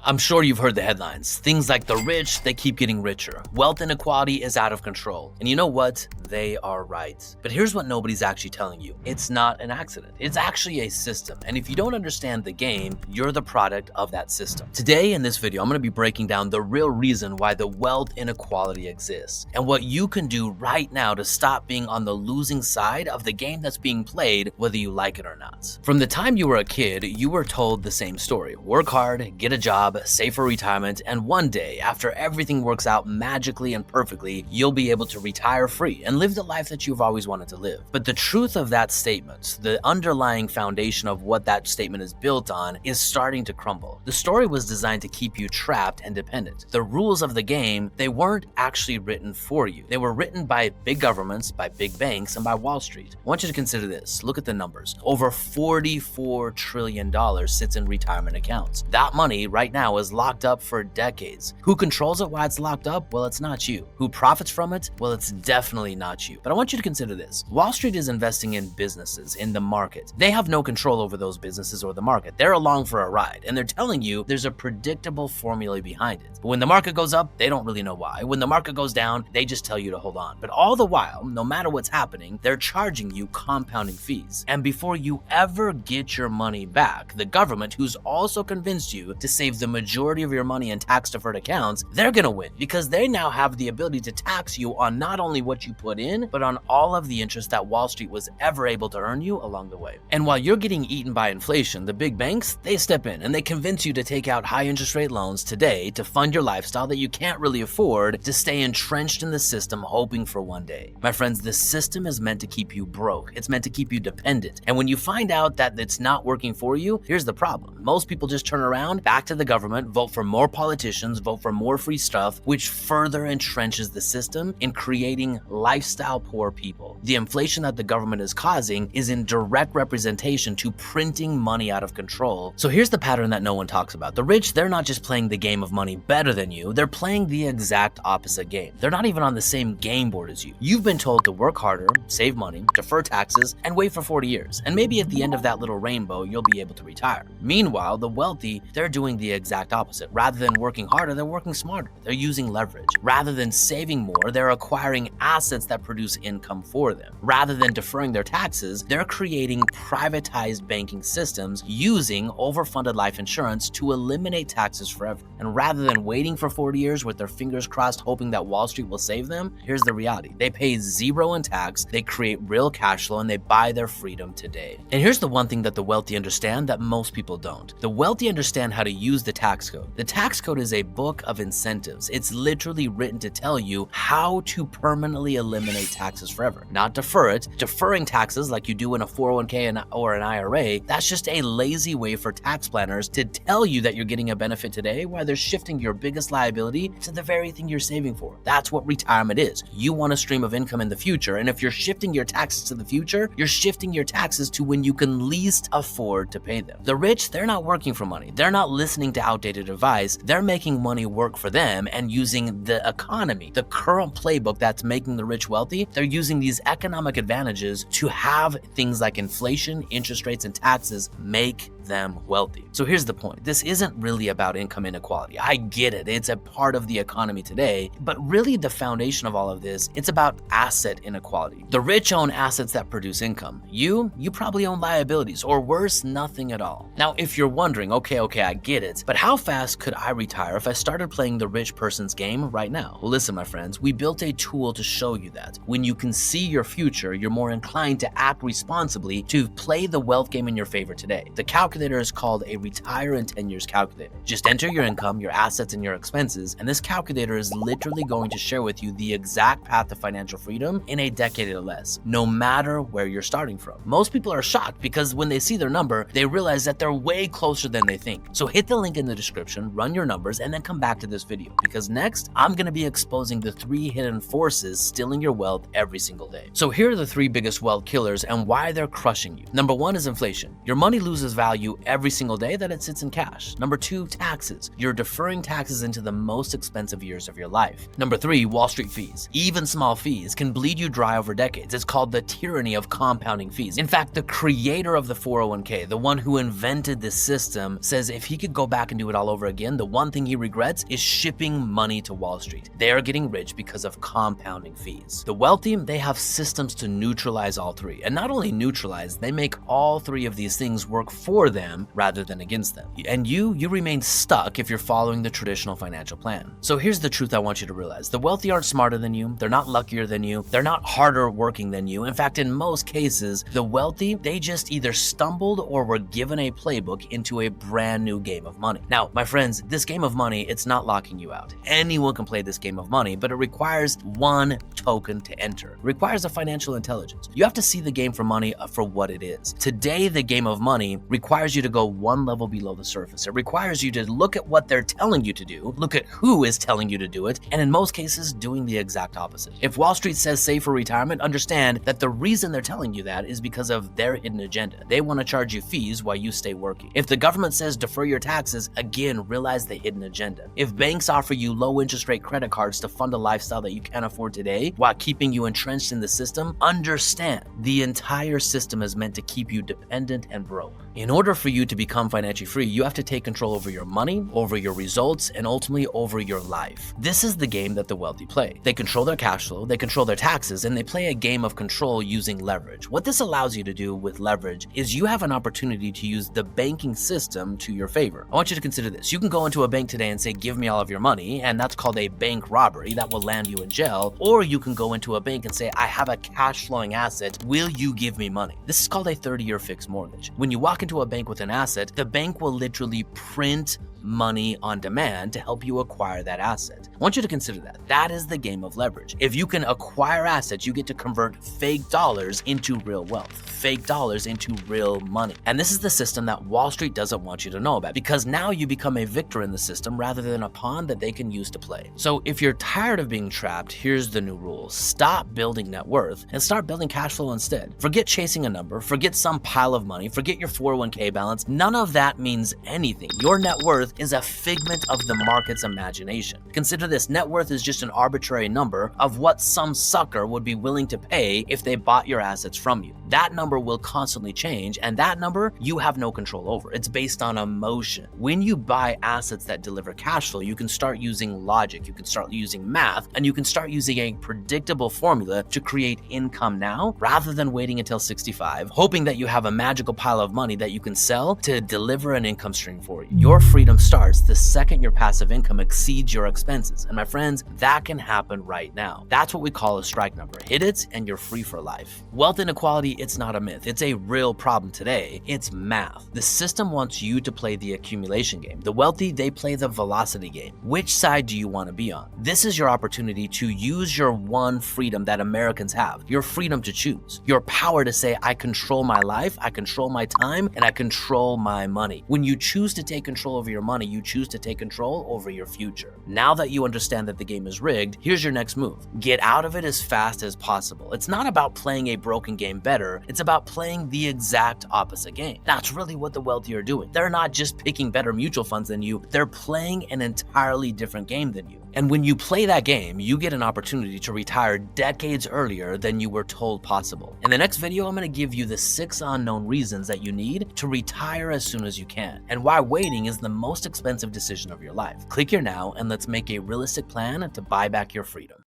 I'm sure you've heard the headlines. Things like the rich, they keep getting richer. Wealth inequality is out of control. And you know what? They are right. But here's what nobody's actually telling you. It's not an accident. It's actually a system. And if you don't understand the game, you're the product of that system. Today in this video, I'm going to be breaking down the real reason why the wealth inequality exists and what you can do right now to stop being on the losing side of the game that's being played, whether you like it or not. From the time you were a kid, you were told the same story. Work hard, get a job, save for retirement, and one day, after everything works out magically and perfectly, you'll be able to retire free and live the life that you've always wanted to live. But the truth of that statement, the underlying foundation of what that statement is built on, is starting to crumble. The story was designed to keep you trapped and dependent. The rules of the game, they weren't actually written for you. They were written by big governments, by big banks, and by Wall Street. I want you to consider this. Look at the numbers. Over $44 trillion sits in retirement accounts. That money right now is locked up for decades. Who controls it while it's locked up? Well, it's not you. Who profits from it? Well, it's definitely not you. But I want you to consider this. Wall Street is investing in businesses, in the market. They have no control over those businesses or the market. They're along for a ride, and they're telling you there's a predictable formula behind it. But when the market goes up, they don't really know why. When the market goes down, they just tell you to hold on. But all the while, no matter what's happening, they're charging you compounding fees. And before you ever get your money back, the government, who's also convinced you to save the majority of your money in tax-deferred accounts, they're gonna win because they now have the ability to tax you on not only what you put in, but on all of the interest that Wall Street was ever able to earn you along the way. And while you're getting eaten by inflation, the big banks, they step in and they convince you to take out high interest rate loans today to fund your lifestyle that you can't really afford, to stay entrenched in the system hoping for one day. My friends, the system is meant to keep you broke. It's meant to keep you dependent. And when you find out that it's not working for you, here's the problem. Most people just turn around, back to the government, vote for more politicians, vote for more free stuff, which further entrenches the system in creating lifestyle poor people. The inflation that the government is causing is in direct representation to printing money out of control. So here's the pattern that no one talks about. The rich, they're not just playing the game of money better than you, they're playing the exact opposite game. They're not even on the same game board as you. You've been told to work harder, save money, defer taxes, and wait for 40 years. And maybe at the end of that little rainbow, you'll be able to retire. Meanwhile, the wealthy, they're doing the exact opposite. Rather than working harder, they're working smarter. They're using leverage. Rather than saving more, they're acquiring assets that produce income for them. Rather than deferring their taxes, they're creating privatized banking systems using overfunded life insurance to eliminate taxes forever. And rather than waiting for 40 years with their fingers crossed hoping that Wall Street will save them, here's the reality. They pay zero in tax, they create real cash flow, and they buy their freedom today. And here's the one thing that the wealthy understand that most people don't. The wealthy understand how to use the tax code. The tax code is a book of incentives. It's literally written to tell you how to permanently eliminate taxes forever, not defer it. Deferring taxes like you do in a 401k or an IRA, that's just a lazy way for tax planners to tell you that you're getting a benefit today while they're shifting your biggest liability to the very thing you're saving for. That's what retirement is. You want a stream of income in the future, and if you're shifting your taxes to the future, you're shifting your taxes to when you can least afford to pay them. The rich, they're not working for money. They're not listening to outdated advice. They're making money work for them and using the economy, the current playbook that's making the rich wealthy. They're using these economic advantages to have things like inflation, interest rates, and taxes make them wealthy. So here's the point. This isn't really about income inequality. I get it. It's a part of the economy today, but really the foundation of all of this, it's about asset inequality. The rich own assets that produce income. You probably own liabilities, or worse, nothing at all. Now, if you're wondering, okay, I get it, but how fast could I retire if I started playing the rich person's game right now? Well, listen, my friends, we built a tool to show you that. When you can see your future, you're more inclined to act responsibly, to play the wealth game in your favor today. The calculator is called a retire in 10 years calculator. Just enter your income, your assets, and your expenses, and this calculator is literally going to share with you the exact path to financial freedom in a decade or less, no matter where you're starting from. Most people are shocked because when they see their number, they realize that they're way closer than they think. So hit the link in the description, run your numbers, and then come back to this video, because next, I'm going to be exposing the 3 hidden forces stealing your wealth every single day. So here are the 3 biggest wealth killers and why they're crushing you. Number 1 is inflation. Your money loses value you every single day that it sits in cash. Number 2, taxes. You're deferring taxes into the most expensive years of your life. Number 3, Wall Street fees. Even small fees can bleed you dry over decades. It's called the tyranny of compounding fees. In fact, the creator of the 401k, the one who invented this system, says if he could go back and do it all over again, the one thing he regrets is shipping money to Wall Street. They are getting rich because of compounding fees. The wealthy, they have systems to neutralize all three. And not only neutralize, they make all three of these things work for them rather than against them. And you remain stuck if you're following the traditional financial plan. So here's the truth I want you to realize. The wealthy aren't smarter than you. They're not luckier than you. They're not harder working than you. In fact, in most cases, the wealthy, they just either stumbled or were given a playbook into a brand new game of money. Now, my friends, this game of money, it's not locking you out. Anyone can play this game of money, but it requires one token to enter. It requires a financial intelligence. You have to see the game for money for what it is. Today, the game of money requires you to go one level below the surface. It requires you to look at what they're telling you to do, look at who is telling you to do it, and in most cases, doing the exact opposite. If Wall Street says save for retirement, understand that the reason they're telling you that is because of their hidden agenda. They want to charge you fees while you stay working. If the government says defer your taxes, again, realize the hidden agenda. If banks offer you low interest rate credit cards to fund a lifestyle that you can't afford today while keeping you entrenched in the system, understand the entire system is meant to keep you dependent and broke. In order for you to become financially free, you have to take control over your money, over your results, and ultimately over your life. This is the game that the wealthy play. They control their cash flow, they control their taxes, and they play a game of control using leverage. What this allows you to do with leverage is you have an opportunity to use the banking system to your favor. I want you to consider this. You can go into a bank today and say, give me all of your money, and that's called a bank robbery. That will land you in jail. Or you can go into a bank and say, I have a cash flowing asset. Will you give me money? This is called a 30-year fixed mortgage. When you walk into a bank with an asset, the bank will literally print money on demand to help you acquire that asset. I want you to consider that. That is the game of leverage. If you can acquire assets, you get to convert fake dollars into real wealth, fake dollars into real money. And this is the system that Wall Street doesn't want you to know about, because now you become a victor in the system rather than a pawn that they can use to play. So if you're tired of being trapped, here's the new rule. Stop building net worth and start building cash flow instead. Forget chasing a number, forget some pile of money, forget your 401k balance. None of that means anything. Your net worth is a figment of the market's imagination. Consider this, net worth is just an arbitrary number of what some sucker would be willing to pay if they bought your assets from you. That number will constantly change, and that number you have no control over. It's based on emotion. When you buy assets that deliver cash flow, you can start using logic, you can start using math, and you can start using a predictable formula to create income now rather than waiting until 65, hoping that you have a magical pile of money that you can sell to deliver an income stream for you. Your freedom starts the second your passive income exceeds your expenses. And my friends, that can happen right now. That's what we call a strike number. Hit it and you're free for life. Wealth inequality, it's not a myth. It's a real problem today. It's math. The system wants you to play the accumulation game. The wealthy, they play the velocity game. Which side do you want to be on? This is your opportunity to use your one freedom that Americans have, your freedom to choose, your power to say, I control my life, I control my time, and I control my money. When you choose to take control over your money, you choose to take control over your future. Now that you understand that the game is rigged, here's your next move. Get out of it as fast as possible. It's not about playing a broken game better, it's about playing the exact opposite game. That's really what the wealthy are doing. They're not just picking better mutual funds than you, they're playing an entirely different game than you. And when you play that game, you get an opportunity to retire decades earlier than you were told possible. In the next video, I'm going to give you the 6 unknown reasons that you need to retire as soon as you can, and why waiting is the most expensive decision of your life. Click here now and let's make a realistic plan to buy back your freedom.